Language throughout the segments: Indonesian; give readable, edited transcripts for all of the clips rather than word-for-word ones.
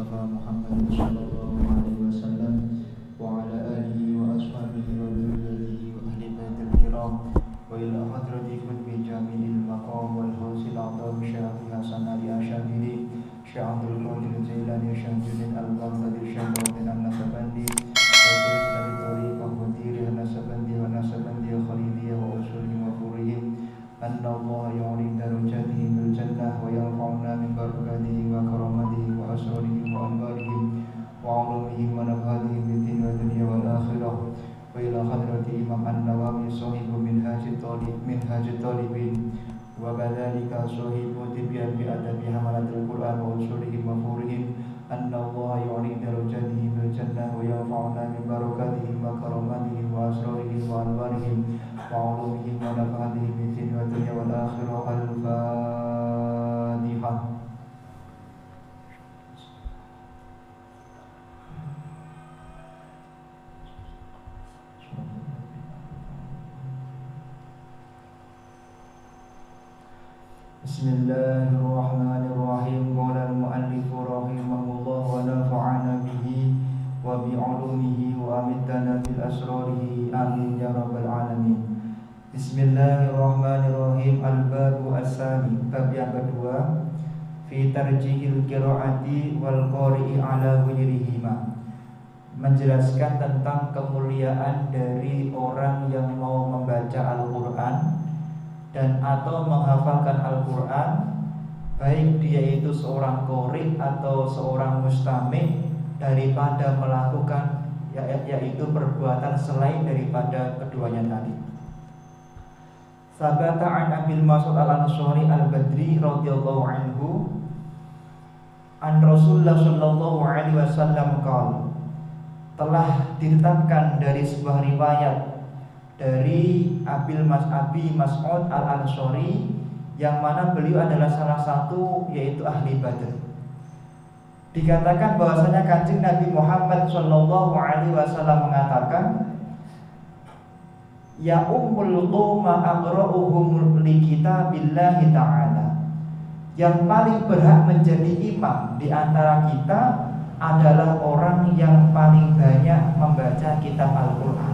Mustafa Muhammad sallallahu alaihi wasallam wa ala alihi wa ashabihi wa dzurriyyatihi wa ahli baitil kiram wa ila hadrati kulli jamil maqam wal hausil a'dham Syekh Hasan Ali Asyadili Syekh Abdul Qadir Jailani Syekh Junaid Al-Baghdadi Syekh Muhammad An-Nasabandi wa Syekh Tariqah Mudir An-Nasabandi wa Nasabandi Khalidiyah wa usulihim wa furihim anna Allah yu'li darajatihim bil jannah wa yanfa'una min barakatihi wa karamatihi wa asrarihim wa anbarihim wa ulumihim wa nabhatihim fid din wa dunya wal akhirah wa ila hadrati Imam An-Nawawi sahibu minhajit talibin wa kadzalika sahibu tibyan bi adabi hamalatul Qur'an wa usulihim wa furihim anna Allah yu'li darajatihim bil jannah wa yanfa'una min barakatihim wa karamatihim wa asrarihim wa anbarihim wa ulumihim wa nabhatihim fid din wa dunya wal akhirah. Al-Fatihah. Bismillahirrahmanirrahim. Qala al-mu'allif rahimahullah wa nafa'ana bihi wa bi 'ulumihi wa amitana bil asrarihi amin ya rabbal alamin. Bismillahirrahmanirrahim. Al-babu as-sani, bab yang kedua, fi tarjihil qiraati wal qari'i ala ghairihima, menjelaskan tentang kemuliaan dari orang yang mau membaca Al-Qur'an dan atau menghafalkan Al-Quran, baik dia itu seorang qori atau seorang mustami', daripada melakukan yaitu perbuatan selain daripada keduanya tadi. Sabata an Abil Mas'ud Al-Ansari Al-Badri radhiyallahu anhu an Rasulullah sallallahu alaihi wasallam qala, telah ditetapkan dari sebuah riwayat dari Abi Mas'ud Al-Ansari, yang mana beliau adalah salah satu yaitu ahli Badr. Dikatakan bahwasanya Kanjeng Nabi Muhammad sallallahu alaihi wasallam mengatakan, ya ummul qauma aqra'uhum li kitabillahi ta'ala, yang paling berhak menjadi imam di antara kita adalah orang yang paling banyak membaca kitab Al-Qur'an,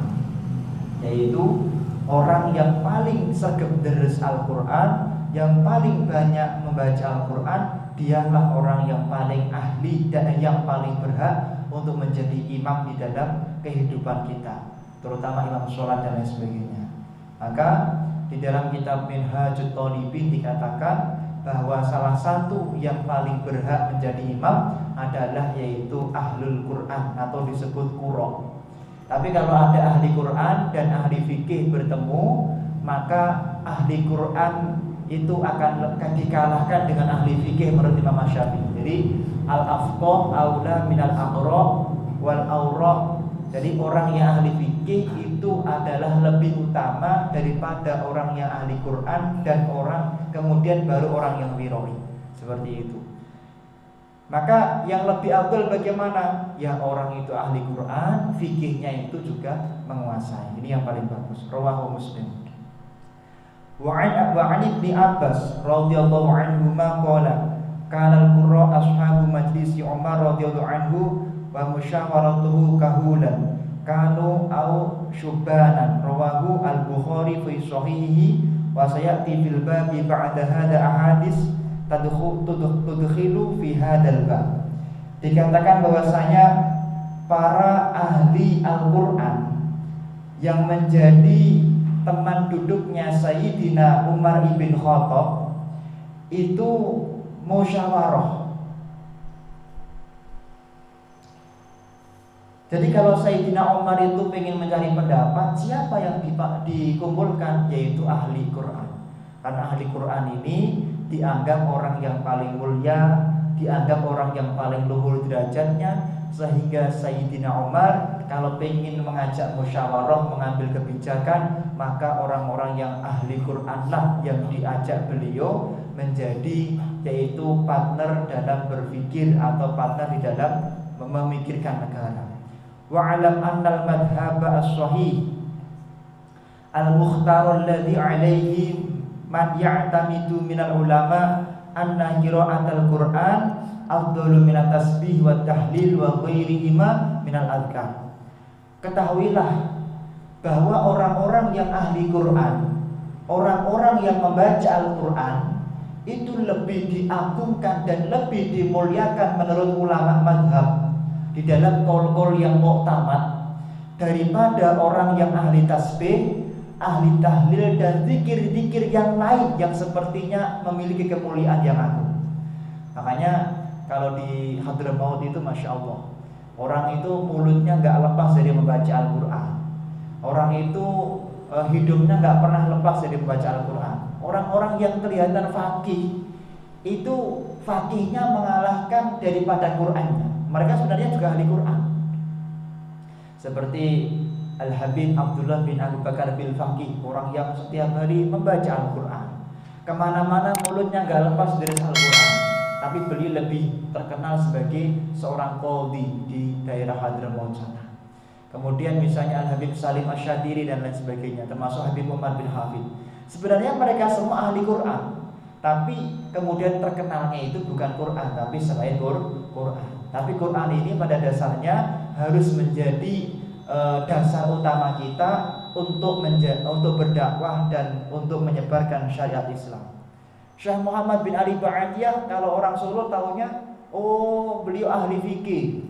yaitu orang yang paling sagep deres Al-Qur'an, yang paling banyak membaca Al-Qur'an, dialah orang yang paling ahli dan yang paling berhak untuk menjadi imam di dalam kehidupan kita, terutama imam sholat dan lain sebagainya. Maka di dalam kitab Minhajut Talibin dikatakan bahwa salah satu yang paling berhak menjadi imam adalah yaitu ahlul Quran atau disebut qurra. Tapi kalau ada ahli Quran dan ahli fikih bertemu, maka ahli Quran itu akan dikalahkan dengan ahli fikih menurut Imam Syafi'i. Jadi al-afqah aula minal aqra wal awra. Jadi orang yang ahli fikih itu adalah lebih utama daripada orang yang ahli Quran, dan kemudian baru orang yang wirawi. Seperti itu. Maka yang lebih afdal bagaimana? Ya orang itu ahli Quran, fikihnya itu juga menguasai. Ini yang paling bagus. Rawahu Muslim. Wa an Ibnu Abbas radhiyallahu anhu ma qala kana al-qurra ashabu majlisi Umar radhiyallahu anhu wa musyawaratuhu kahulan kanu au syubanan. Rawahu al-Bukhari fi sahihihi wa sayati fil babi ba'da hada ahadits tudkhilu fi hadzal bab. Dikatakan bahwasanya para ahli Al-Qur'an yang menjadi teman duduknya Sayyidina Umar ibn Khattab itu musyawarah. Jadi kalau Sayyidina Umar itu ingin mencari pendapat, siapa yang dikumpulkan? Yaitu ahli Quran. Karena ahli Quran ini dianggap orang yang paling mulia, dianggap orang yang paling luhur derajatnya, sehingga Sayyidina Umar kalau ingin mengajak musyawarah, mengambil kebijakan, maka orang-orang yang ahli Quran lah yang diajak beliau menjadi yaitu partner dalam berpikir atau partner di dalam memikirkan negara. Wa alam annal madhhab as-sahih al-mukhtar alladhi alaihi man ya'tamidu minal ulama anna qira'atul Qur'an afdalu minat tasbih wa tahlil wa ghairihima minal adhkar. Ketahuilah bahwa orang-orang yang ahli Quran, orang-orang yang membaca Al-Quran itu lebih diagungkan dan lebih dimuliakan menurut ulama mazhab di dalam qaul-qaul yang muktamad daripada orang yang ahli tasbih, ahli tahlil dan zikir-zikir yang lain yang sepertinya memiliki kemuliaan yang agung. Makanya kalau di Hadramaut itu Masya Allah, orang itu mulutnya gak lepas dari membaca Al-Quran. Orang itu hidupnya gak pernah lepas dari membaca Al-Quran. Orang-orang yang kelihatan faqih itu faqihnya mengalahkan daripada Qurannya. Mereka sebenarnya juga ahli Quran. Seperti Al-Habib Abdullah bin Abu Bakar bin Faqih, orang yang setiap hari membaca Al-Quran. Kemana-mana mulutnya gak lepas dari Al-Quran. Tapi beliau lebih terkenal sebagai seorang qadhi di daerah Hadramaut sana. Kemudian misalnya Al-Habib Salim Asy-Syadili dan lain sebagainya, termasuk Habib Umar bin Hafid. Sebenarnya mereka semua ahli Quran, tapi kemudian terkenalnya itu bukan Quran, tapi selain Quran. Tapi Quran ini pada dasarnya harus menjadi dasar utama kita untuk berdakwah dan untuk menyebarkan syariat Islam. Syekh Muhammad bin Ali Ba'atiyah, kalau orang Solo tahunya, oh beliau ahli fikih.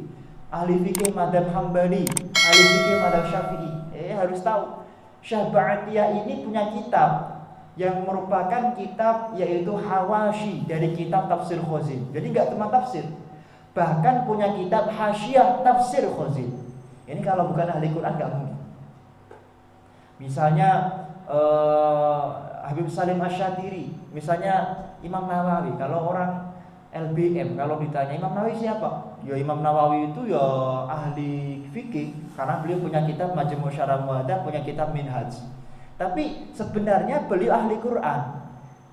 Ahli fikih madhab Hambali, ahli fikih madhab Syafi'i. Harus tahu Syekh Ba'atiyah ini punya kitab yang merupakan kitab yaitu hawashi dari kitab tafsir Khazin. Jadi enggak cuma tafsir, bahkan punya kitab hasyiah tafsir Khazin. Ini kalau bukan ahli Quran enggak mungkin. Misalnya Habib Salim Asy-Syadili, misalnya Imam Nawawi. Kalau orang LBM kalau ditanya Imam Nawawi siapa? Ya Imam Nawawi itu ya ahli fikih karena beliau punya kitab Majmu' Syarah Muwaddah, punya kitab Minhaj. Tapi sebenarnya beliau ahli Quran.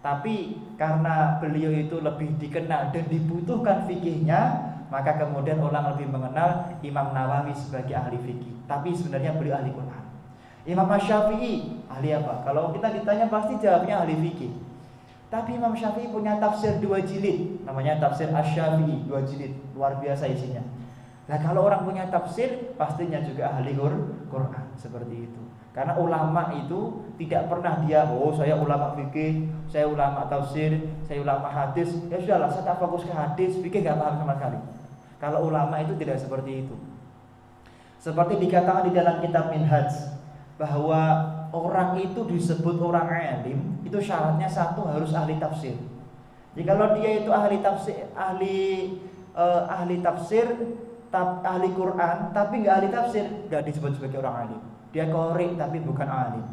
Tapi karena beliau itu lebih dikenal dan dibutuhkan fikihnya, maka kemudian orang lebih mengenal Imam Nawawi sebagai ahli fikih. Tapi sebenarnya beliau ahli Quran. Imam Syafi'i ahli apa? Kalau kita ditanya pasti jawabnya ahli fikih. Tapi Imam Syafi'i punya tafsir 2 jilid, namanya tafsir Asy-Syafi'i, 2 jilid, luar biasa isinya. Nah kalau orang punya tafsir, pastinya juga ahli Quran, seperti itu. Karena ulama itu tidak pernah dia, oh saya ulama fikih, saya ulama tafsir, saya ulama hadis. Ya sudahlah, saya tak fokus ke hadis, fikih gak paham sama sekali. Kalau ulama itu tidak seperti itu. Seperti dikatakan di dalam kitab Minhaj, bahwa orang itu disebut orang alim itu syaratnya satu harus ahli tafsir. Jadi kalau dia itu ahli tafsir, ahli tafsir, ahli Quran, tapi nggak ahli tafsir, nggak disebut sebagai orang alim. Dia qori tapi bukan alim.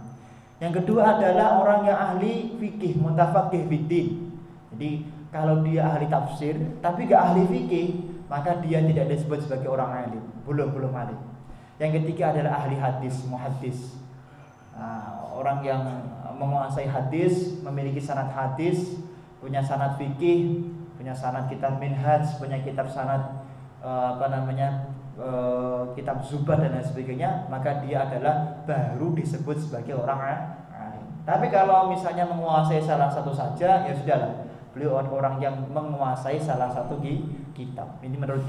Yang kedua adalah orang yang ahli fikih, mutafaqih fiddin. Jadi kalau dia ahli tafsir tapi nggak ahli fikih, maka dia tidak disebut sebagai orang alim, belum alim. Yang ketiga adalah ahli hadis, muhaddis. Orang yang menguasai hadis, memiliki sanad hadis, punya sanad fikih, punya sanad kitab Minhaj, punya kitab sanad kitab Zubat dan lain sebagainya, maka dia adalah baru disebut sebagai orang alim. Tapi kalau misalnya menguasai salah satu saja, ya sudahlah, beliau orang yang menguasai salah satu kitab. Ini menurut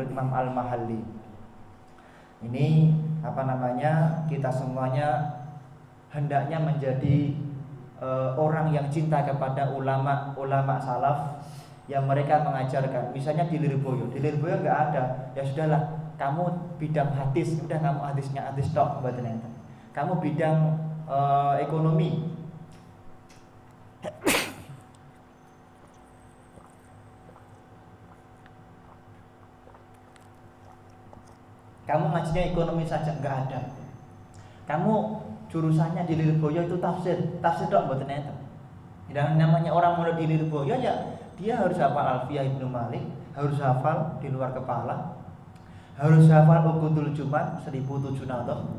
Imam Al-Mahalli. Ini kita semuanya hendaknya menjadi orang yang cinta kepada ulama salaf yang mereka mengajarkan. Misalnya di Lirboyo nggak ada, ya sudahlah, kamu bidang hadis, udah kamu hadisnya hadis tok, ternyata. Kamu bidang ekonomi, kamu ngajinya ekonomi saja, nggak ada. Kamu jurusannya di Lirboyo itu tafsir tok, ternyata. Dan namanya orang mulai di Lirboyo ya dia harus hafal Alfiyah Ibnu Malik, harus hafal di luar kepala, harus hafal Uqudul Jumat 1007 nadoh,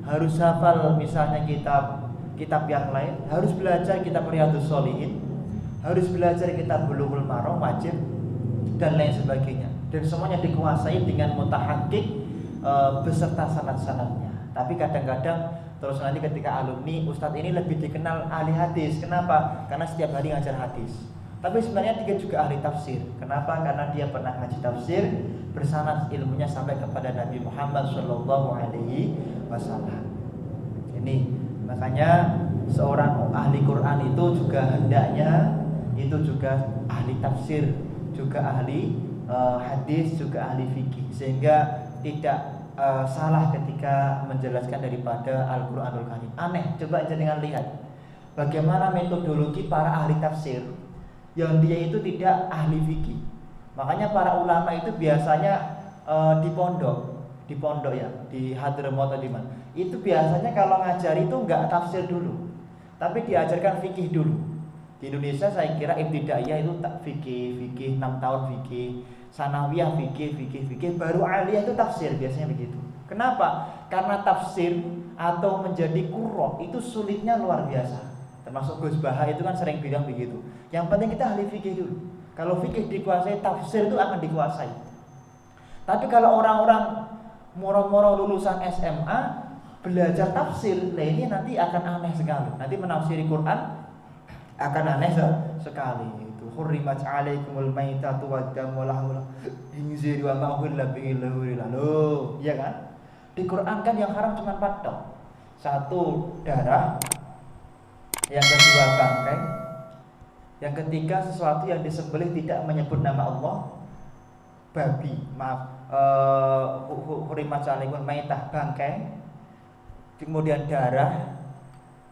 harus hafal misalnya kitab yang lain, harus belajar kitab Riyadhus Shalihin, harus belajar kitab Bulughul Maram wajib dan lain sebagainya. Dan semuanya dikuasai dengan mutahakkik beserta sanad-sanadnya. Tapi kadang-kadang terus nanti ketika alumni, ustadz ini lebih dikenal ahli hadis. Kenapa? Karena setiap hari ngajar hadis. Tapi sebenarnya dia juga ahli tafsir. Kenapa? Karena dia pernah ngaji tafsir, bersanad ilmunya sampai kepada Nabi Muhammad Shallallahu Alaihi Wasallam. Ini makanya seorang ahli Quran itu juga hendaknya itu juga ahli tafsir, juga ahli hadis, juga ahli fikih, sehingga tidak salah ketika menjelaskan daripada Al-Quranul Karim. Aneh, coba jangan lihat bagaimana metodologi para ahli tafsir yang dia itu tidak ahli fikih. Makanya para ulama itu biasanya di pondok ya, di Hadramaut atau di mana. Itu biasanya kalau ngajari itu enggak tafsir dulu, tapi diajarkan fikih dulu. Di Indonesia saya kira ibtidaiyah itu tak fikih 6 tahun fikih, sanawiyah fikih, baru aliyah itu tafsir, biasanya begitu. Kenapa? Karena tafsir atau menjadi qurra itu sulitnya luar biasa. Termasuk Gus Baha itu kan sering bilang begitu. Yang penting kita ahli fikih dulu. Kalau fikih dikuasai, tafsir itu akan dikuasai. Tapi kalau orang-orang moro-moro lulusan SMA belajar tafsir, nah ini nanti akan aneh sekali. Nanti menafsiri Quran akan aneh sekali. Itu hurrimat 'alaikumul maitatu waddamu lahmul khinzir wa ma uhilla bihi lahu. Iya kan? Di Quran kan yang haram cuma 4 tok. 1 darah, yang kedua bangkai, yang ketiga sesuatu yang disembelih tidak menyebut nama Allah, babi, hurimat 'alaikumul maitah, bangkai, kemudian darah.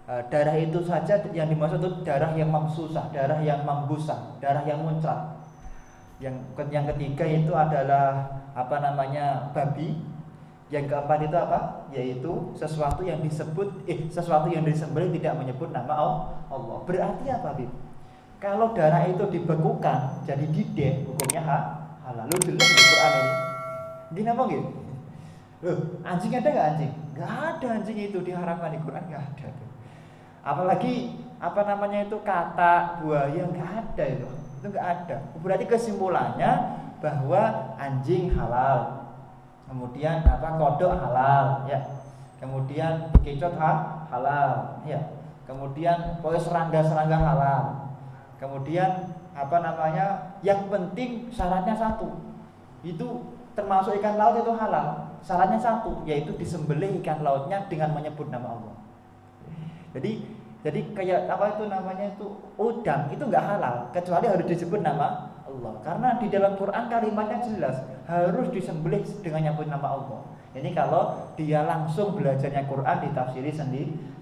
Darah itu saja yang dimaksud itu darah yang mamsusah, darah yang membusah, darah yang muncrat. Yang ketiga itu adalah babi. Yang keempat itu apa? Yaitu sesuatu yang disembelih tidak menyebut nama Allah. Berarti apa, Bib? Kalau darah itu dibekukan jadi dideh, hukumnya halal. Lu jelas di Quran ini. Gini apa gitu? Loh, anjing ada nggak anjing? Nggak ada anjing itu diharamkan di Quran, nggak ada. Apalagi itu kata buaya, nggak ada itu nggak ada. Berarti kesimpulannya bahwa anjing halal, kemudian kodok halal, ya, kemudian kecot halal, ya, kemudian pokoknya serangga halal, kemudian yang penting syaratnya 1, itu termasuk ikan laut itu halal, syaratnya 1, yaitu disembelih ikan lautnya dengan menyebut nama Allah. Jadi kayak udang itu nggak halal kecuali harus disebut nama Allah. Karena di dalam Quran kalimatnya jelas harus disembelih dengan nyebut nama Allah. Ini kalau dia langsung belajarnya Quran ditafsiri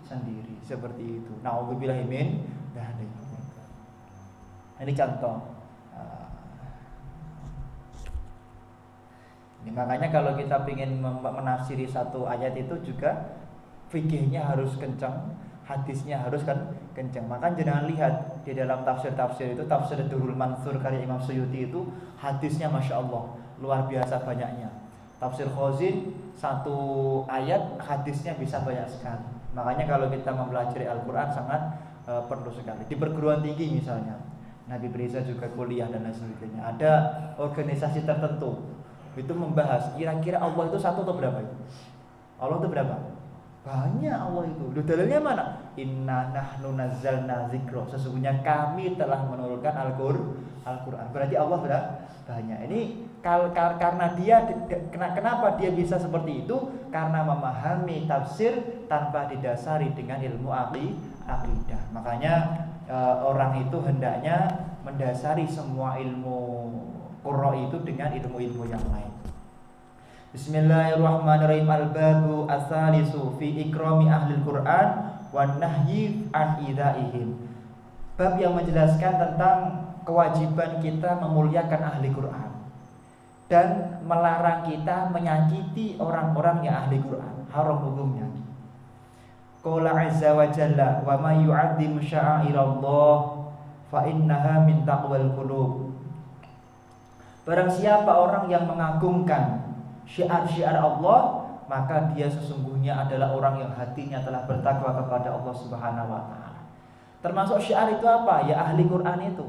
sendiri seperti itu. Nauzubillahi min dzalik. Ini contoh. Ini makanya kalau kita ingin menafsiri satu ayat itu juga fikihnya harus kencang, hadisnya harus kencang. Maka jangan lihat di dalam tafsir-tafsir itu, tafsir Durrul Mansur karya Imam Suyuti itu hadisnya Masya Allah luar biasa banyaknya. Tafsir Khazin 1 ayat hadisnya bisa banyak sekali. Makanya kalau kita mempelajari Al-Quran sangat perlu sekali. Di perguruan tinggi misalnya, Nabi Riza juga kuliah dan lain sebagainya. Ada organisasi tertentu itu membahas kira-kira Allah itu 1 atau berapa itu? Allah itu berapa? Banyak Allah itu. Dalilnya mana? Inna nahnu nazzalna dzikra. Sesungguhnya kami telah menurunkan Al-Qur'an. Berarti Allah banyak. Ini karena dia kenapa dia bisa seperti itu? Karena memahami tafsir tanpa didasari dengan ilmu aqidah. Makanya orang itu hendaknya mendasari semua ilmu qurra itu dengan ilmu-ilmu yang lain. Bismillahirrahmanirrahim. Al-babu ats-tsalisu fi ikrami ahli Al-Qur'an wan nahyi an idzaihim. Bab yang menjelaskan tentang kewajiban kita memuliakan ahli Quran dan melarang kita menyakiti orang-orang yang ahli Quran. Haram hukumnya. Qala azza wa jalla wa may yu'azzim sya'airallah fa innaha min taqwal qulub. Barang siapa orang yang mengagungkan syiar-syiar Allah, maka dia sesungguhnya adalah orang yang hatinya telah bertakwa kepada Allah Subhanahu wa taala. Termasuk syiar itu apa? Ya ahli Quran itu.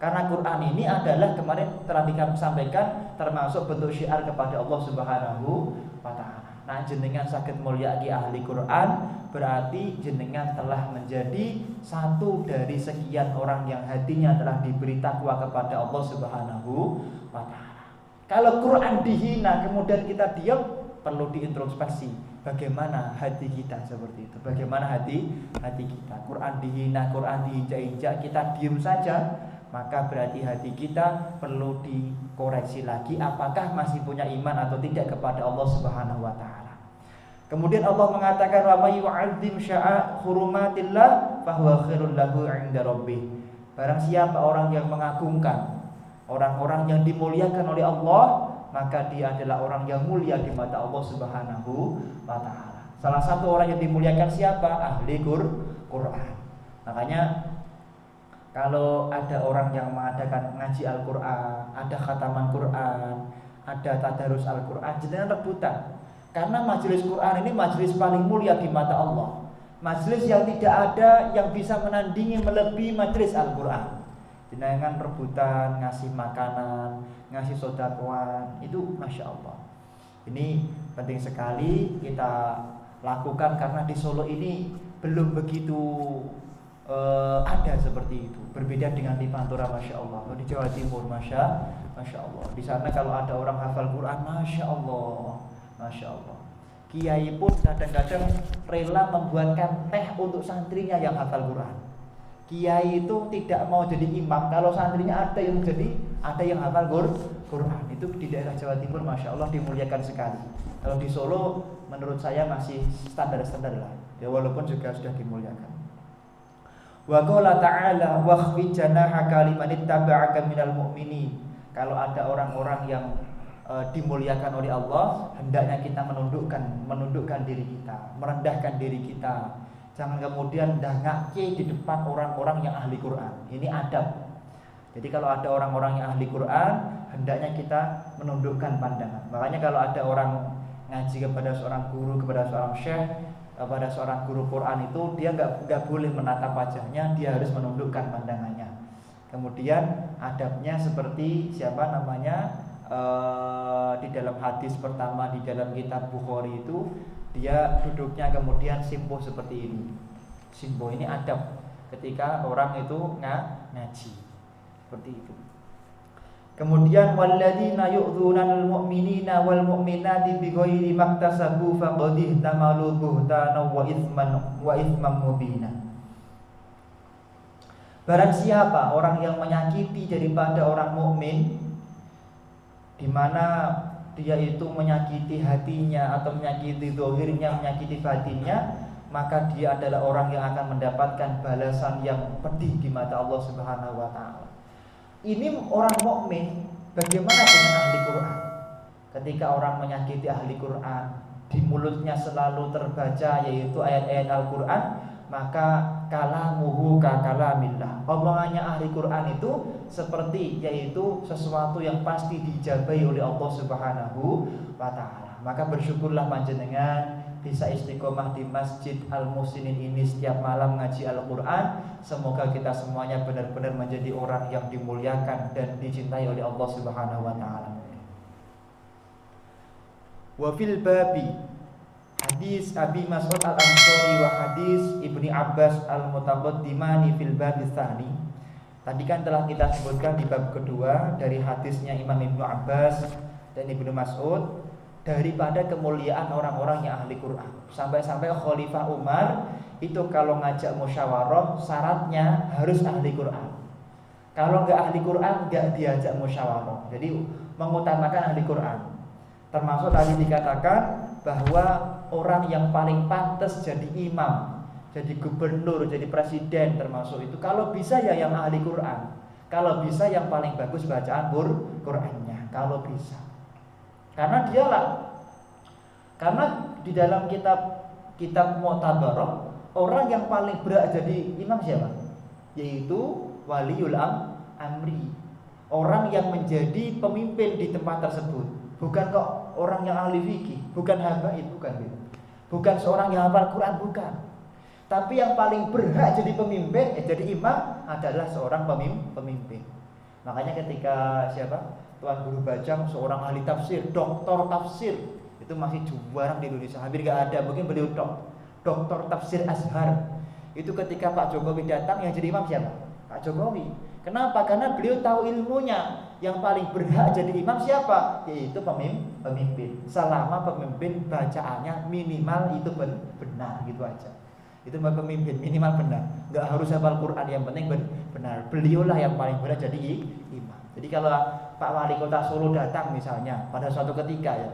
Karena Quran ini adalah kemarin telah disampaikan termasuk bentuk syiar kepada Allah Subhanahu wa taala. Nah jenengan saged mulyaki ahli Quran, berarti jenengan telah menjadi satu dari sekian orang yang hatinya telah diberi takwa kepada Allah Subhanahu wa taala. Kalau Quran dihina kemudian kita diam, perlu diintrospeksi bagaimana hati kita seperti itu. Bagaimana hati kita. Quran dihina, Quran diinjak-injak, kita diam saja, maka berarti hati kita perlu dikoreksi lagi apakah masih punya iman atau tidak kepada Allah Subhanahu wa taala. Kemudian Allah mengatakan wa may yu'azzim sya'a hurumatillah fahuwa khairul lahu 'inda rabbih. Barang siapa orang yang mengagungkan orang-orang yang dimuliakan oleh Allah, maka dia adalah orang yang mulia di mata Allah Subhanahu wa taala. Salah satu orang yang dimuliakan siapa? Ahli Quran. Makanya kalau ada orang yang mengadakan ngaji Al-Quran, ada khataman Quran, ada tadarus Al-Quran, jenengan rebutan. Karena majelis Quran ini majelis paling mulia di mata Allah. Majelis yang tidak ada yang bisa menandingi melebihi majelis Al-Quran. Jenengan rebutan, ngasih makanan, ngasih sodakoan, itu Masya Allah. Ini penting sekali kita lakukan karena di Solo ini belum begitu ada seperti itu. Berbeda dengan di Pantura Masya Allah. Di Jawa Timur Masya Allah. Di sana kalau ada orang hafal Quran Masya Allah. Kiai pun kadang-kadang rela membuatkan teh untuk santrinya yang hafal Quran. Kiai itu tidak mau jadi imam kalau santrinya ada yang hafal Quran. Itu di daerah Jawa Timur Masya Allah dimuliakan sekali. Kalau di Solo menurut saya masih standar-standar lah. Ya walaupun juga sudah dimuliakan. Wa qala ta'ala wakhfid janahaka liman ittaba'aka minal mu'minin. Kalau ada orang-orang yang dimuliakan oleh Allah, hendaknya kita menundukkan diri kita, merendahkan diri kita. Jangan kemudian dangake di depan orang-orang yang ahli Quran. Ini adab. Jadi kalau ada orang-orang yang ahli Quran, hendaknya kita menundukkan pandangan. Makanya kalau ada orang ngaji kepada seorang guru, kepada seorang syekh, kepada seorang guru Quran itu, dia nggak boleh menatap wajahnya, dia harus menundukkan pandangannya. Kemudian adabnya seperti di dalam hadis pertama di dalam kitab Bukhari itu, dia duduknya kemudian simpuh seperti ini. Simpuh ini adab ketika orang itu ngaji seperti itu. Kemudian walladzina yu'dzunal mu'minina wal mu'minati bighairi maktasabu faqad ihtamalu buhtanan wa itsman mubina. Barang siapa orang yang menyakiti daripada orang mukmin, di mana dia itu menyakiti hatinya atau menyakiti zahirnya, menyakiti batinnya, maka dia adalah orang yang akan mendapatkan balasan yang pedih di mata Allah Subhanahu wa taala. Ini orang mukmin. Bagaimana dengan ahli Quran? Ketika orang menyakiti ahli Quran, di mulutnya selalu terbaca yaitu ayat-ayat Al-Quran, maka kalamuhu kakalamillah. Omongannya ahli Quran itu seperti yaitu sesuatu yang pasti dijabahi oleh Allah Subhanahu wa taala. Maka bersyukurlah panjenengan bisa istiqomah di Masjid Al-Muhsinin ini setiap malam ngaji Al-Quran. Semoga kita semuanya benar-benar menjadi orang yang dimuliakan dan dicintai oleh Allah Subhanahu wa taala. Wa fil babi hadis Abi Mas'ud Al-Ansari wa hadis Ibni Abbas Al-Mutaqaddimani fil babi tsani. Tadi kan telah kita sebutkan di bab kedua dari hadisnya Imam Ibnu Abbas dan Ibnu Mas'ud daripada kemuliaan orang-orang yang ahli Quran. Sampai-sampai Khalifah Umar itu kalau ngajak musyawarah syaratnya harus ahli Quran. Kalau enggak ahli Quran enggak diajak musyawarah. Jadi mengutamakan ahli Quran. Termasuk tadi dikatakan bahwa orang yang paling pantas jadi imam, jadi gubernur, jadi presiden termasuk itu kalau bisa ya yang ahli Quran. Kalau bisa yang paling bagus bacaan Qurannya, kalau bisa. Karena di dalam kitab Mu'tabarah, orang yang paling berat jadi imam siapa? Yaitu waliul amri, orang yang menjadi pemimpin di tempat tersebut. Bukan kok orang yang ahli fikih, bukan habaib, bukan seorang yang hafal Quran, bukan. Tapi yang paling berhak jadi pemimpin, jadi imam adalah seorang pemimpin. Makanya ketika Tuan Guru Bajang, seorang ahli tafsir, doktor tafsir, Itu masih jarang di Indonesia, hampir nggak ada. Mungkin beliau doktor tafsir Azhar. Itu ketika Pak Jokowi datang, yang jadi imam siapa? Pak Jokowi. Kenapa? Karena beliau tahu ilmunya. Yang paling berhak jadi imam siapa? Yaitu pemimpin. Selama pemimpin bacaannya minimal itu benar, gitu aja. Itu pemimpin minimal benar. Nggak harus hafal Quran, yang penting benar. Beliaulah yang paling berhak jadi imam. Jadi kalau Pak Wali Kota Solo datang misalnya pada suatu ketika ya,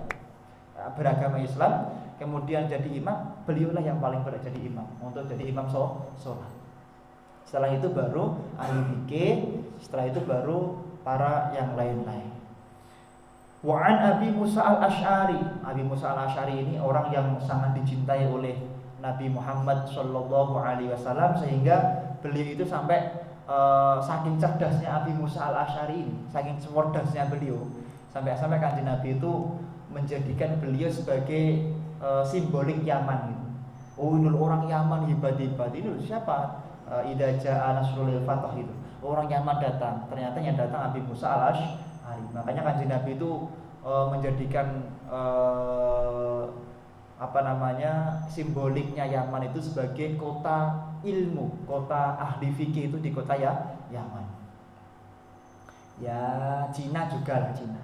beragama Islam, kemudian jadi imam, beliaulah yang paling berhak jadi imam untuk jadi imam sholat. Setelah itu baru ahli fikih, setelah itu baru para yang lain-lain. Wa'an Abi Musa al-Ash'ari. Abi Musa al-Ash'ari ini orang yang sangat dicintai oleh Nabi Muhammad Shallallahu Alaihi Wasallam, sehingga beliau itu sampai saking cerdasnya Abi Musa al-Ash'ari ini, saking cerdasnya beliau, sampai Kanjeng Nabi itu menjadikan beliau sebagai simbolik Yaman gitu. Oh, ini orang Yaman hebat-hebat. Ini siapa? Idza jaa nasrul fatah itu. Orang Yaman datang. Ternyata yang datang Abi Musa al-Ash'ari. Makanya Kanjeng Nabi itu menjadikan simboliknya Yaman itu sebagai kota ilmu, kota ahli fikih itu di kota Yaman. Ya, Cina juga lah Cina.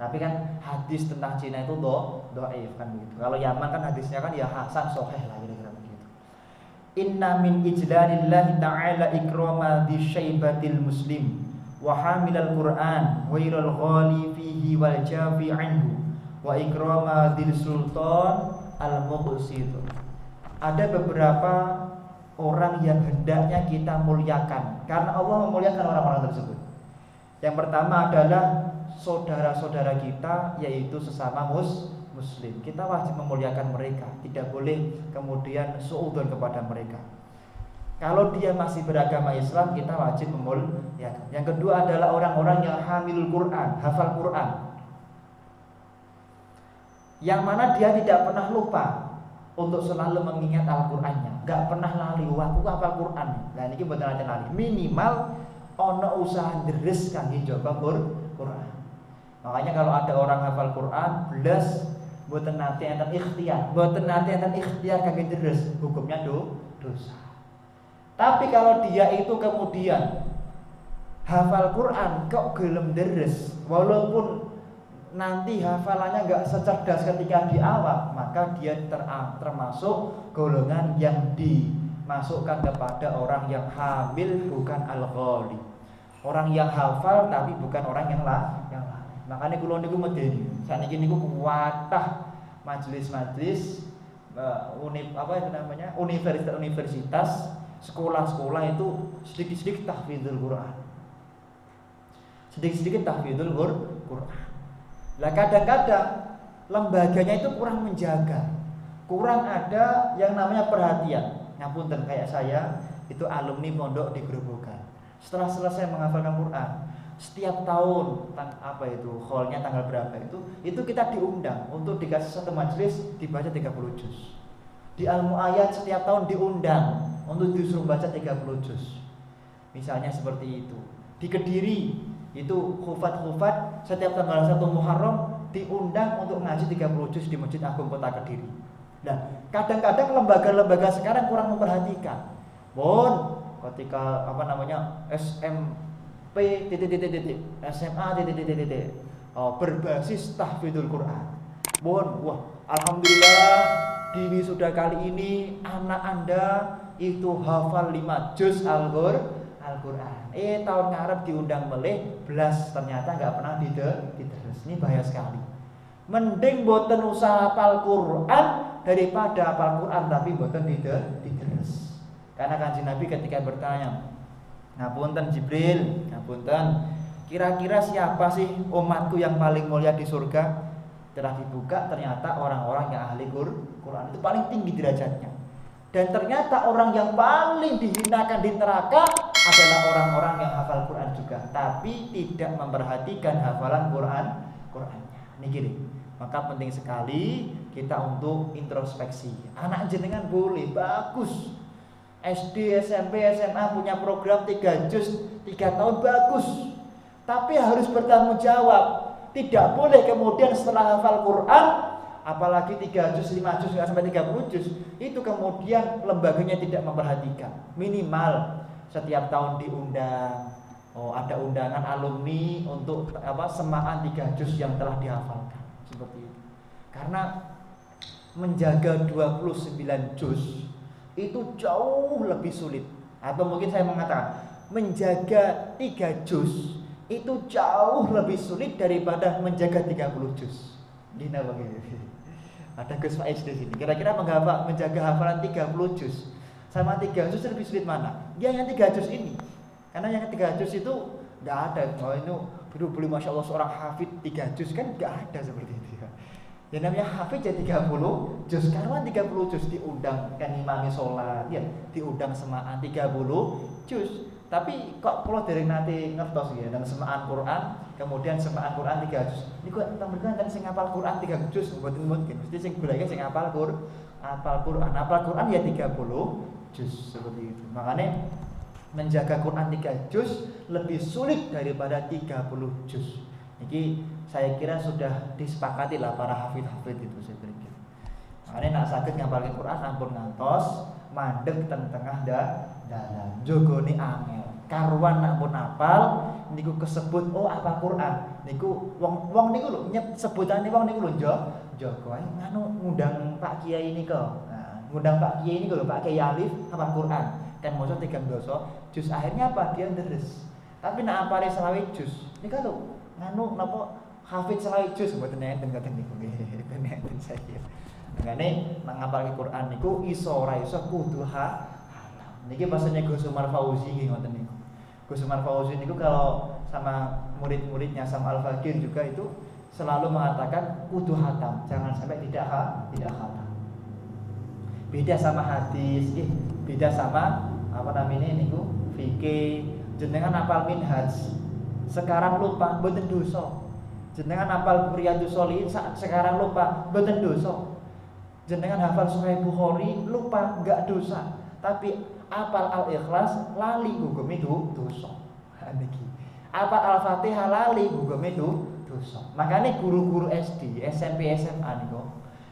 Tapi kan hadis tentang Cina itu dhaif kan begitu. Kalau Yaman kan hadisnya kan ya hasan sahih lah kira-kira begitu. Inna min ijlalillahi ta'ala ikrama di syaibatil muslim wa hamilal Qur'an wairul ghali fihi wal jafi anhu wa ikrama dil sultan al-muqsid. Ada beberapa orang yang hendaknya kita muliakan karena Allah memuliakan orang-orang tersebut. Yang pertama adalah saudara-saudara kita, yaitu sesama muslim. Kita wajib memuliakan mereka, tidak boleh kemudian suudzon kepada mereka. Kalau dia masih beragama Islam, kita wajib memuliakan. Yang kedua adalah orang-orang yang hamilul Quran, hafal Quran, yang mana dia tidak pernah lupa untuk selalu mengingat Al-Qur'annya, gak pernah lali. Aku hafal Quran. Nah ini betul aja lali. Minimal ono usaha deres kangge njogo Quran. Makanya kalau ada orang hafal Quran belas mboten nate enten ikhtiar kangge deres, hukumnya dosa. Tapi kalau dia itu kemudian hafal Quran kok gelem deres, walaupun nanti hafalannya enggak secerdas ketika di awal, maka dia termasuk golongan yang dimasukkan kepada orang yang hamil bukan al-ghali. Orang yang hafal tapi bukan orang yang lain. Makanya kula niku medeni. Saniki niku kuwatah majelis-majelis universitas, sekolah-sekolah itu sedikit-sedikit tahfidzul Quran. Sedikit-sedikit tahfidzul Quran. Lah kadang-kadang lembaganya itu kurang menjaga. Kurang ada yang namanya perhatian. Ngapunten kayak saya itu alumni pondok di Grobogan. Setelah selesai menghafalkan Quran, setiap tahun hallnya tanggal berapa itu kita diundang untuk dikasih satu majelis dibaca 30 juz. Di Al-Mu'ayyad setiap tahun diundang untuk disuruh baca 30 juz. Misalnya seperti itu. Di Kediri itu hufat setiap tanggal 1 Muharram diundang untuk ngaji 30 juz di Masjid Agung Kota Kediri. Nah, kadang-kadang lembaga-lembaga sekarang kurang memperhatikan. Ketika SMP SMA berbasis tahfidzul Quran. Alhamdulillah di wisuda kali ini anak Anda itu hafal 5 juz Al-Quran. Tahun ngarep diundang melih belas, ternyata enggak pernah diterus. Ini bahaya sekali. Mending boten usah hafal Quran daripada hafal Quran tapi boten diterus. Karena Kanjeng Nabi ketika bertanya, ngapunten Jibril, ngapunten, kira-kira siapa sih umatku yang paling mulia di surga? Telah dibuka, ternyata orang-orang yang ahli Quran itu paling tinggi derajatnya. Dan ternyata orang yang paling dihinakan di neraka adalah orang-orang yang hafal Quran juga, tapi tidak memperhatikan hafalan Qurannya. Ini gini. Maka penting sekali kita untuk introspeksi. Anak jenengan boleh bagus. SD, SMP, SMA punya program 3 juz 3 tahun bagus. Tapi harus bertanggung jawab. Tidak boleh kemudian setelah hafal Quran apalagi 3 juz, 5 juz, nggak sampai 30 juz, itu kemudian lembaganya tidak memperhatikan. Minimal setiap tahun diundang, ada undangan alumni untuk semaan 3 juz yang telah dihafalkan, seperti itu. Karena menjaga 29 juz itu jauh lebih sulit, atau mungkin saya mengatakan menjaga 3 juz itu jauh lebih sulit daripada menjaga 30 juz. Gina begitu. Ada Gus Faiz di sini. Kira-kira menjaga hafalan 30 juz sama 3 juz lebih sulit mana? Dia yang 3 juz ini. Karena yang 3 juz itu enggak ada. Oh ini beli Masya Allah seorang hafid 3 juz kan enggak ada seperti itu. Ya namanya hafid jadi 30 juz. Karena 30 juz diundang kan imami sholat, ya diundang semaan 30 juz. Tapi kok kalau dari nanti ngertos ya dan semaan Quran, kemudian semaan Quran 3 juz. Niku tambahkan kan sing hafal Quran 3 juz mboten mungkin. Mesti sing goleke sing hafal Quran. Hafal Quran ya 30 juz seperti itu. Makanya menjaga Quran 3 juz lebih sulit daripada 30 juz. Ini saya kira sudah disepakati lah para hafid-hafid itu saya pikir. Makanya nak sakit ngapalin Quran ampun ngantos mandeg tengah dalan jogone angel. Karuan nak pun apal niku kesebut apa Quran. Niku wong niku lho sebutane wong niku lho jaga ae nganu ngundang Pak Kiai niku. Nah, ngundang Pak Kiai niku lho Pak Kiai Alif hafal Quran. Kan maca 3 dosa, juz akhirnya apa dia deres. Tapi nak apale selawe juz. Niku lho nganu napa hafid selawe juz mboten enten ngoten niku nggih. Enten saya. Makane nang ngapalke Quran niku iso ora iso kudu niki bahasanya Gus Umar Fauzi nggih ngoten niku. Gus Umar Fauzi niku kalau sama murid-muridnya sama Al-Fakir juga itu selalu mengatakan kudu hatam, jangan sampai tidak hatam. Beda sama hadis, beda sama niku fikih. Jenengan hafal minhaj, sekarang lupa mboten dosa. Jenengan hafal Riyadhus Shalihin sekarang lupa mboten dosa. Jenengan hafal Sahih Bukhari lupa enggak dosa. Tapi apal Al-Ikhlas lali hukum itu dosa. Niki. Apal Al-Fatihah lali hukum itu dosa. Makanya guru-guru SD, SMP, SMA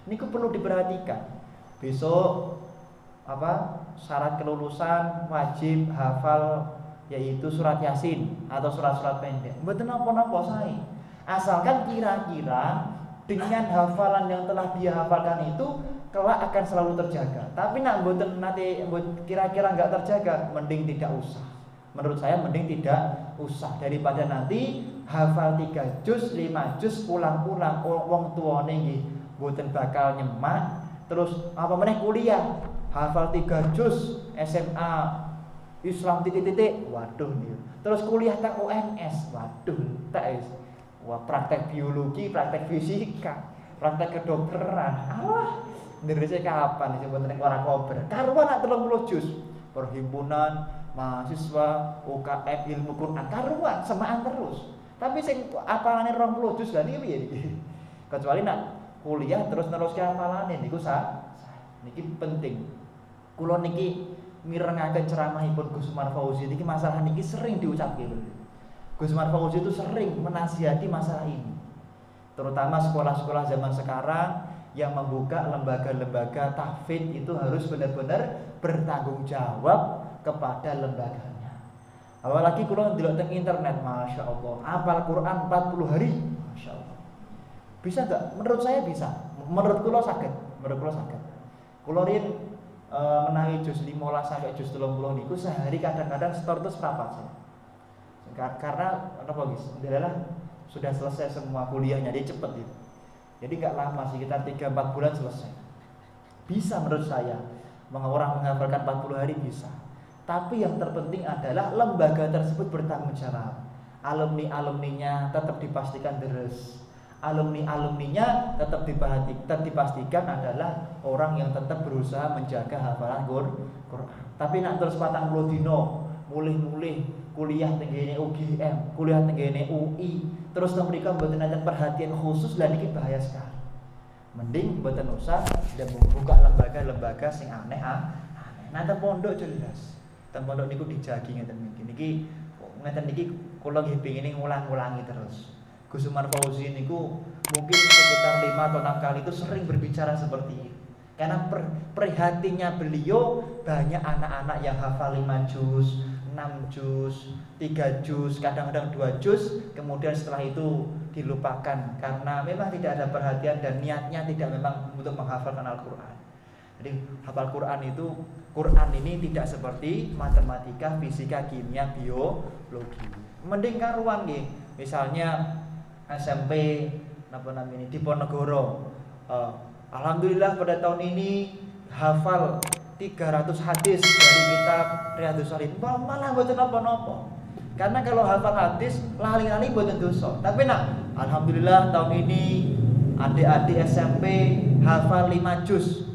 niku perlu diperhatikan. Besok syarat kelulusan wajib hafal yaitu surat Yasin atau surat-surat pendek. Mboten napa-napa sae. Asalkan kira-kira dengan hafalan yang telah dia hafalkan itu kelak akan selalu terjaga. Tapi nak mboten nanti kira-kira enggak terjaga, mending tidak usah. Menurut saya mending tidak usah daripada nanti hafal 3 juz, 5 juz ulang-ulang wong tuane nggih mboten bakal nyemak. Terus meneh kuliah hafal 3 juz SMA Islam titik-titik, waduh nih. Terus kuliah tak UNS, waduh tak wah praktek biologi, praktek fisika, praktek kedokteran. Allah, nderese kapan disebut ning ora kober. Karuan nak 30 juz. Perhimpunan mahasiswa UKM ilmu Quran karuan semaan terus. Tapi sing apalane 20 juz lah niki piye niki? Kecuali nak kuliah terus neruske hafalane niku niki penting. Kula niki mirengaken ceramahipun Gus Umar Fauzi niki masalah niki sering diucapke. Gus Umar Fauzi itu sering menasihati masalah ini. Terutama sekolah-sekolah zaman sekarang yang membuka lembaga-lembaga tahfidz itu harus benar-benar bertanggung jawab kepada lembaganya. Apalagi kalau ndelok teng internet, Masya Allah, hafal Quran 40 hari, Masya Allah. Bisa enggak? Menurut saya bisa. Menurut kula saged. Kula riyen menawi juz 15 sampai juz 30 niku sehari kadang-kadang setor itu seprapat saya. Karena apa guys? Adalah sudah selesai semua kuliahnya, dia cepet gitu. Jadi enggak lama, sekitar 3-4 bulan selesai. Bisa menurut saya. Orang menghafalkan 40 hari bisa. Tapi yang terpenting adalah lembaga tersebut bertanggung jawab. Alumni-alumninya tetap dipastikan deres. Alumni-alumninya tetap dipastikan adalah orang yang tetap berusaha menjaga hafalan Quran. Tapi nak terus 40 dino mulih-mulih kuliah tenggene UGM, kuliah tenggene UI, terus mereka mboten ada perhatian khusus lah niki bahaya sekali. Mending mboten usah dan membuka lembaga-lembaga sing aneh. Nah, teng pondok jelas. Teng pondok niku dijagi ngeten niki. Ngeten niki kula nggih pengin ngulang-ulangi terus. Gus Umar Fauzi niku mungkin sekitar 5 atau 6 kali itu sering berbicara seperti ini. Karena prihatinnya beliau banyak anak-anak yang hafal 5 juz, 6 juz, 3 juz, kadang-kadang 2 juz, kemudian setelah itu dilupakan karena memang tidak ada perhatian dan niatnya tidak memang untuk menghafalkan Al-Qur'an. Jadi hafal Quran ini tidak seperti matematika, fisika, kimia, biologi. Mending karuan nggih. Misalnya SMP di Ponorogo. Alhamdulillah pada tahun ini hafal 300 hadis dari kitab Riyadhus Shalihin. Malah mboten napa-napa. Karena kalau hafal hadis lali-lali mboten dosa. Tapi alhamdulillah tahun ini adik-adik SMP hafal 5 juz.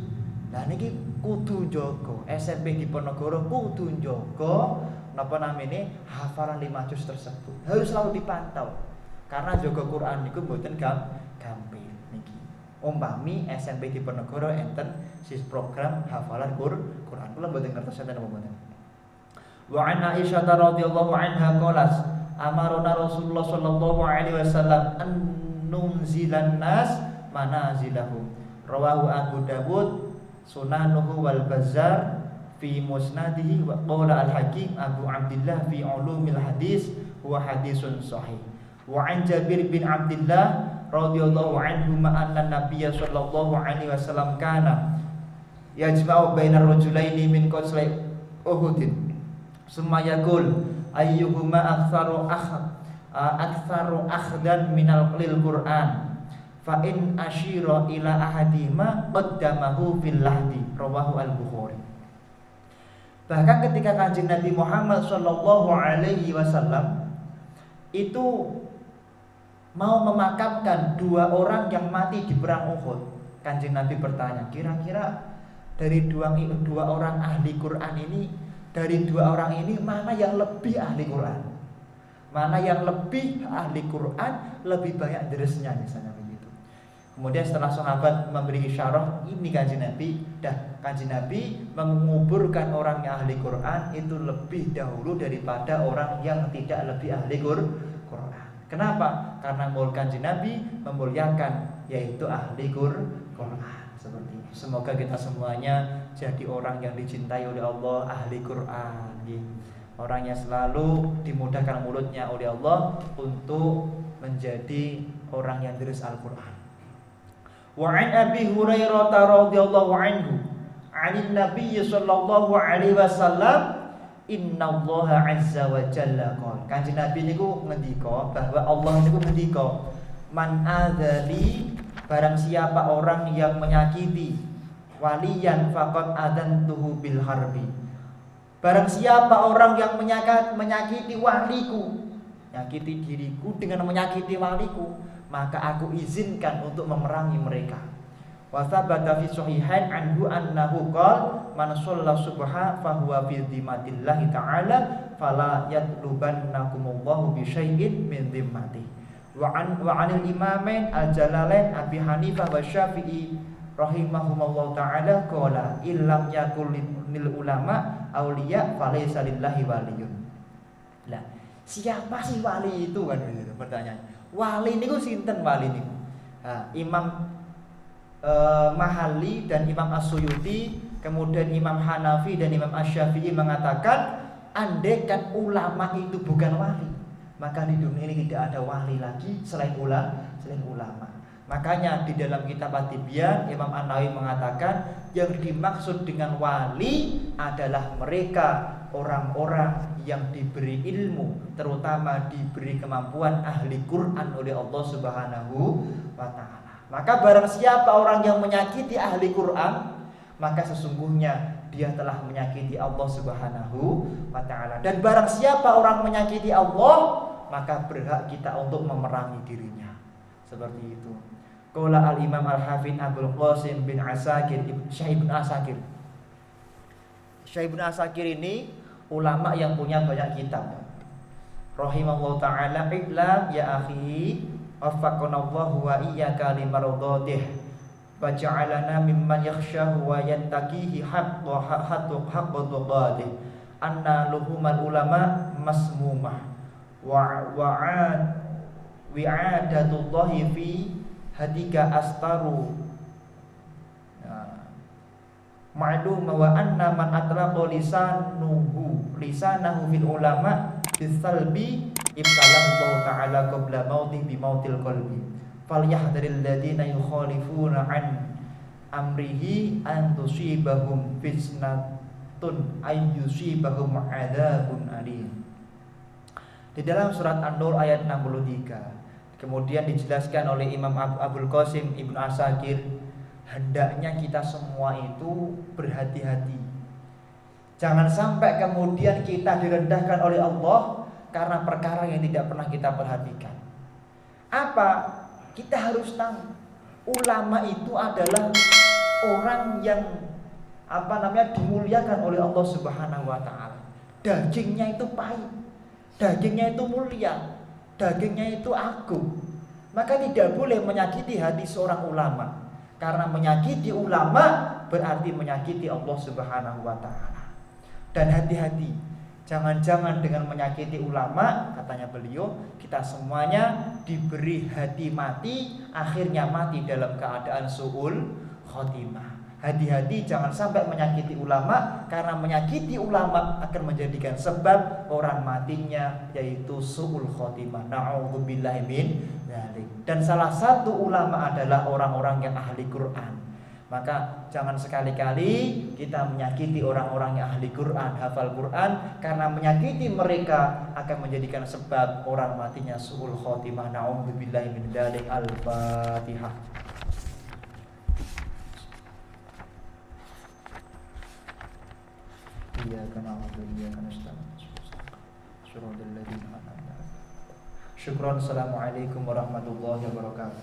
Nah niki kudu njogo SMP di Ponorogo kudu njogo hafalan 5 juz tersebut. Harus selalu dipantau. Karena jaga Quran niku mboten gampil niki. Umpami SMP di Ponorogo enten sis program hafalan Quran. Kula mboten ngertos enten apa mboten. Wa an Aisyah radhiyallahu anha qalat amarona Rasulullah sallallahu alaihi wasallam an nunzilan nas manazilahum. Rawahu Abu Dawud Sunanuhu wal Bazzar fi musnadihi wa qala al-Hakim Abu Abdullah fi ulumil hadis huwa hadisun sahih. Wa an Jabir bin Abdullah radhiyallahu anhu anna Nabiy sallallahu alaihi wasallam kana yajma'u bainar rajulaini min qasli Uhud summa yaqul ayyuhuma aktsaru akhdan minal Qur'an fa in asyira ila ahadima qaddamahu fil lahdi rawahu al-Bukhari. Bahkan ketika Kanjeng Nabi Muhammad sallallahu alaihi wasallam itu mau memakamkan 2 orang yang mati di perang Uhud, Kanjeng Nabi bertanya, kira-kira dari dua orang ahli Quran ini, dari 2 orang ini mana yang lebih ahli Quran? Mana yang lebih ahli Quran, lebih banyak deresnya misalnya begitu. Kemudian setelah sahabat memberi isyarah, ini Kanjeng Nabi, Kanjeng Nabi menguburkan orang yang ahli Quran itu lebih dahulu daripada orang yang tidak lebih ahli Quran. Kenapa? Karena Kanjeng Nabi memuliakan yaitu ahli Quran seperti itu. Semoga kita semuanya jadi orang yang dicintai oleh Allah, ahli Quran. Orang yang selalu dimudahkan mulutnya oleh Allah untuk menjadi orang yang deres Al-Quran. Wa an Abi Hurairah radhiyallahu anhu 'anil Nabiy sallallahu alaihi wasallam innallaha 'azza wa jalla qala. Kanjeng Nabi niku ngendika bahwa Allah niku ngendika, man adzali, barang siapa orang yang menyakiti waliyan faqad adantuhu bil harbi. Barang siapa orang yang menyakiti waliku, menyakiti diriku dengan menyakiti waliku, maka aku izinkan untuk memerangi mereka. Wa tsabata fi sahihain anhu annahu qala man shalla subha fa huwa fi dhimmatillah ta'ala fala yatlubannakumullahu bi syai'in min dhimmati. Wa anil imamain al-jalalain Abi Hanifah wa Syafi'i rahimahumullah ta'ala qala illam yakul lil ulama auliya falaysa lillahi waliyun. Lah, siapa sih wali itu kan gitu pertanyaan. Wali niku sinten wali niku? Imam Mahali dan Imam As-Suyuti, kemudian Imam Hanafi dan Imam Asy-Syafi'i mengatakan andaikan ulama itu bukan wali, maka di dunia ini tidak ada wali lagi selain ulama. Makanya di dalam kitab At-Tibyan Imam An-Nawawi mengatakan yang dimaksud dengan wali adalah mereka orang-orang yang diberi ilmu, terutama diberi kemampuan ahli Quran oleh Allah Subhanahu wa ta'ala. Maka barang siapa orang yang menyakiti ahli Quran, maka sesungguhnya dia telah menyakiti Allah Subhanahu wa ta'ala. Dan barang siapa orang menyakiti Allah, maka berhak kita untuk memerangi dirinya. Seperti itu. Qala al-Imam al-Hafidz Abdul Qasim bin Asakir, Syekh Ibnu Asakir. Syekh Ibnu Asakir ini ulama yang punya banyak kitab. Rahimahullah ta'ala, "Iqlam ya akhi, waffaqanallahu wa iyyaka limarudhatih wa ja'alana mimman yakhshahu wa yattaqihi haqqa tuqatih. Anna luhumal ulama masmumah wa wi'adatullahi fi hadika astaru. Ma'lum wa anna man atlaqa lisanahu fil ulama bisalbi ibtalahu Allah ta'ala qabla mautih bi mautil qalbi falyahdharil ladina yukhalifuna an amrihi an tusibahum fitnatun ay yusibahum adzabun alim. Di dalam surat An-Nur ayat 63 kemudian dijelaskan oleh Imam Abul Qasim Ibnu Asakir, hendaknya kita semua itu berhati-hati. Jangan sampai kemudian kita direndahkan oleh Allah karena perkara yang tidak pernah kita perhatikan. Apa? Kita harus tahu ulama itu adalah orang yang dimuliakan oleh Allah Subhanahu wa taala. Dagingnya itu pahit, dagingnya itu mulia, dagingnya itu agung. Maka tidak boleh menyakiti hati seorang ulama. Karena menyakiti ulama berarti menyakiti Allah Subhanahu wa taala. Dan hati-hati, jangan-jangan dengan menyakiti ulama, katanya beliau, kita semuanya diberi hati mati, akhirnya mati dalam keadaan su'ul khotimah. Hati-hati jangan sampai menyakiti ulama, karena menyakiti ulama akan menjadikan sebab orang matinya yaitu su'ul khotimah. Na'udzubillahi min dzalik. Dan salah satu ulama adalah orang-orang yang ahli Quran. Maka jangan sekali-kali kita menyakiti orang-orang yang ahli Quran, hafal Quran, karena menyakiti mereka akan menjadikan sebab orang matinya su'ul khotimah. Na'udzubillahi min dzalik. Al-Fatihah. Iyyaka na'budu wa iyyaka nasta'in. Shiratal ladzina an'amta 'alaihim. Syukran. Assalamualaikum warahmatullahi wabarakatuh.